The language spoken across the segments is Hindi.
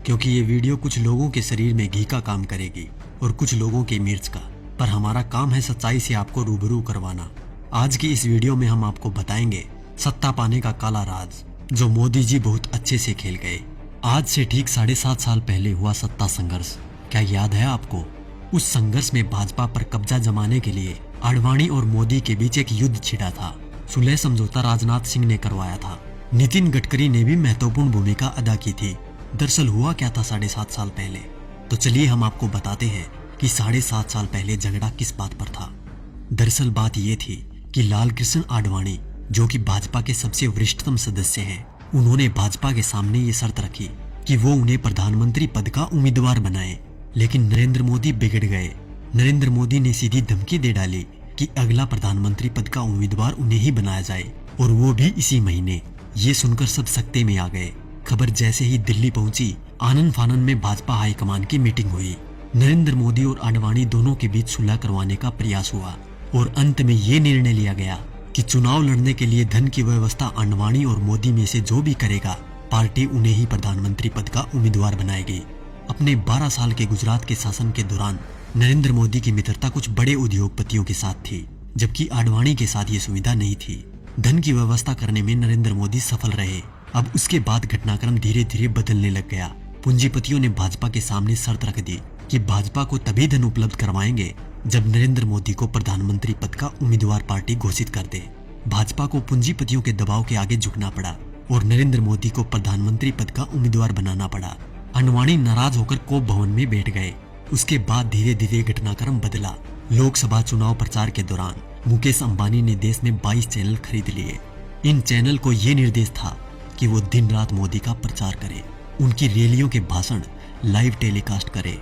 क्योंकि ये वीडियो कुछ लोगों के शरीर में घी का काम करेगी और कुछ लोगों के मिर्च का, पर हमारा काम है सच्चाई से आपको रूबरू करवाना। आज की इस वीडियो में हम आपको बताएंगे सत्ता पाने का काला राज जो मोदी जी बहुत अच्छे से खेल गए। आज से ठीक 7.5 साल पहले हुआ सत्ता संघर्ष, क्या याद है आपको? उस संघर्ष में भाजपा पर कब्जा जमाने के लिए आडवाणी और मोदी के बीच एक युद्ध छिड़ा था। सुलह समझौता राजनाथ सिंह ने करवाया था। नितिन गडकरी ने भी महत्वपूर्ण भूमिका अदा की थी। दरअसल हुआ क्या था 7.5 साल पहले? तो चलिए हम आपको बताते हैं कि 7.5 साल पहले झगड़ा किस बात पर था। दरअसल बात ये थी कि लाल कृष्ण आडवाणी, जो कि भाजपा के सबसे वरिष्ठतम सदस्य हैं, उन्होंने भाजपा के सामने ये शर्त रखी कि वो उन्हें प्रधानमंत्री पद का उम्मीदवार बनाए। लेकिन नरेंद्र मोदी बिगड़ गए। नरेंद्र मोदी ने सीधी धमकी दे डाली कि अगला प्रधानमंत्री पद का उम्मीदवार उन्हें ही बनाया जाए, और वो भी इसी महीने। ये सुनकर सब सकते में आ गए। खबर जैसे ही दिल्ली पहुंची, आनन फानन में भाजपा हाईकमान की मीटिंग हुई। नरेंद्र मोदी और आडवाणी दोनों के बीच सुलह करवाने का प्रयास हुआ और अंत में ये निर्णय लिया गया कि चुनाव लड़ने के लिए धन की व्यवस्था आडवाणी और मोदी में से जो भी करेगा, पार्टी उन्हें ही प्रधानमंत्री पद का उम्मीदवार बनाएगी। अपने 12 साल के गुजरात के शासन के दौरान नरेंद्र मोदी की मित्रता कुछ बड़े उद्योगपतियों के साथ थी, जबकि आडवाणी के साथ ये सुविधा नहीं थी। धन की व्यवस्था करने में नरेंद्र मोदी सफल रहे। अब उसके बाद घटनाक्रम धीरे धीरे बदलने लग गया। पूंजीपतियों ने भाजपा के सामने शर्त रख दी कि भाजपा को तभी धन उपलब्ध करवाएंगे जब नरेंद्र मोदी को प्रधानमंत्री पद का उम्मीदवार पार्टी घोषित कर दे। भाजपा को पूंजीपतियों के दबाव के आगे झुकना पड़ा और नरेंद्र मोदी को प्रधानमंत्री पद का उम्मीदवार बनाना पड़ा। आडवाणी नाराज होकर कोप भवन में बैठ गए। उसके बाद धीरे धीरे घटनाक्रम बदला। लोकसभा चुनाव प्रचार के दौरान मुकेश अंबानी ने देश में 22 चैनल खरीद लिए। इन चैनल को ये निर्देश था कि वो दिन रात मोदी का प्रचार करे, उनकी रैलियों के भाषण लाइव टेलीकास्ट करे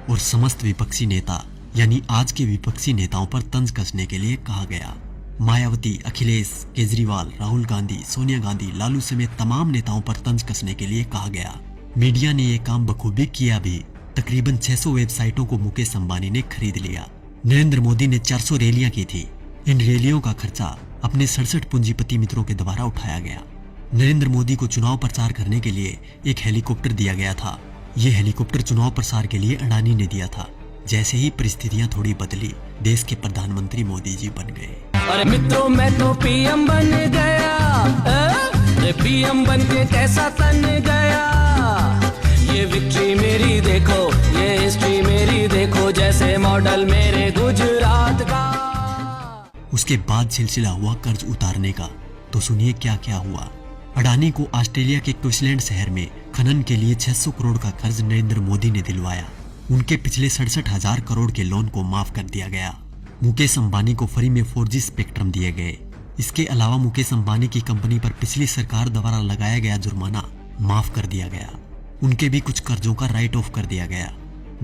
और समस्त विपक्षी नेता यानी आज के विपक्षी नेताओं पर तंज कसने के लिए कहा गया। मायावती, अखिलेश, केजरीवाल, राहुल गांधी, सोनिया गांधी, लालू समेत तमाम नेताओं पर तंज कसने के लिए कहा गया। मीडिया ने यह काम बखूबी किया भी। तकरीबन 600 वेबसाइटों को मुकेश अंबानी ने खरीद लिया। नरेंद्र मोदी ने 400 रैलियां की थी। इन रैलियों का खर्चा अपने 67 पूंजीपति मित्रों के द्वारा उठाया गया। नरेंद्र मोदी को चुनाव प्रचार करने के लिए एक हेलीकॉप्टर दिया गया था। ये हेलीकॉप्टर चुनाव प्रसार के लिए अडानी ने दिया था। जैसे ही परिस्थितियां थोड़ी बदली, देश के प्रधानमंत्री मोदी जी बन गए। अरे मित्रों, मैं तो पीएम बन गया। पीएम बन के कैसा तन गया। ये विक्ट्री मेरी देखो, ये हिस्ट्री मेरी देखो, जैसे मॉडल मेरे गुजरात का। उसके बाद सिलसिला हुआ कर्ज उतारने का। तो सुनिए क्या क्या हुआ। अडानी को ऑस्ट्रेलिया के क्वींसलैंड शहर में खनन के लिए 600 करोड़ का कर्ज नरेंद्र मोदी ने दिलवाया। उनके पिछले 67,000 करोड़ के लोन को माफ कर दिया गया। मुकेश अंबानी को फ्री में 4G स्पेक्ट्रम दिए गए। इसके अलावा मुकेश अंबानी की कंपनी पर पिछली सरकार द्वारा लगाया गया जुर्माना माफ कर दिया गया। उनके भी कुछ कर्जों का राइट ऑफ कर दिया गया।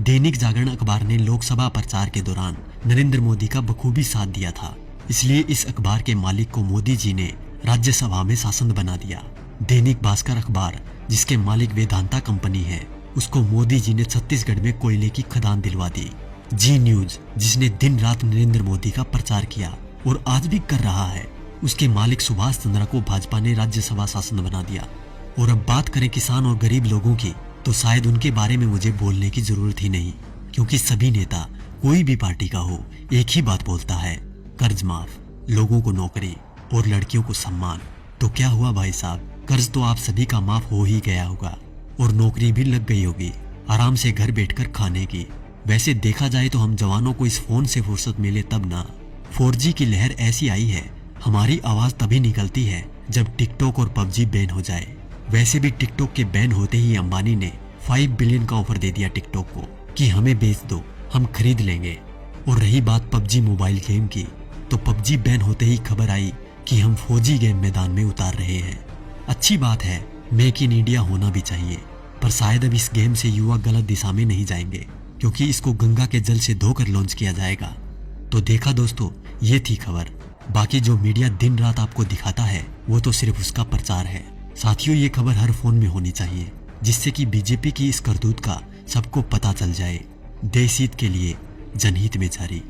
दैनिक जागरण अखबार ने लोकसभा प्रचार के दौरान नरेंद्र मोदी का बखूबी साथ दिया था, इसलिए इस अखबार के मालिक को मोदी जी ने राज्यसभा में शासन बना दिया। दैनिक भास्कर अखबार, जिसके मालिक वेदांता कंपनी है, उसको मोदी जी ने छत्तीसगढ़ में कोयले की खदान दिलवा दी। जी न्यूज, जिसने दिन रात नरेंद्र मोदी का प्रचार किया और आज भी कर रहा है, उसके मालिक सुभाष चंद्रा को भाजपा ने राज्यसभा शासन बना दिया। और अब बात करें किसान और गरीब लोगों की, तो शायद उनके बारे में मुझे बोलने की जरूरत ही नहीं, क्योंकि सभी नेता कोई भी पार्टी का हो एक ही बात बोलता है, कर्ज माफ, लोगों को नौकरी और लड़कियों को सम्मान। तो क्या हुआ भाई साहब, कर्ज तो आप सभी का माफ हो ही गया होगा और नौकरी भी लग गई होगी, आराम से घर बैठकर खाने की। वैसे देखा जाए तो हम जवानों को इस फोन से फुर्सत मिले तब ना। 4G की लहर ऐसी आई है, हमारी आवाज तभी निकलती है जब टिकटॉक और PUBG बैन हो जाए। वैसे भी टिकटॉक के बैन होते ही अंबानी ने 5 बिलियन का ऑफर दे दिया टिकटॉक को कि हमें बेच दो, हम खरीद लेंगे। और रही बात PUBG मोबाइल गेम की, तो PUBG बैन होते ही खबर आई कि हम 4G गेम मैदान में उतार रहे हैं। अच्छी बात है, मेक इन इंडिया होना भी चाहिए, पर शायद अब इस गेम से युवा गलत दिशा में नहीं जाएंगे, क्योंकि इसको गंगा के जल से धोकर लॉन्च किया जाएगा। तो देखा दोस्तों, ये थी खबर। बाकी जो मीडिया दिन रात आपको दिखाता है वो तो सिर्फ उसका प्रचार है। साथियों, ये खबर हर फोन में होनी चाहिए, जिससे कि बीजेपी की इस करतूत का सबको पता चल जाए। देश हित के लिए जनहित में जारी।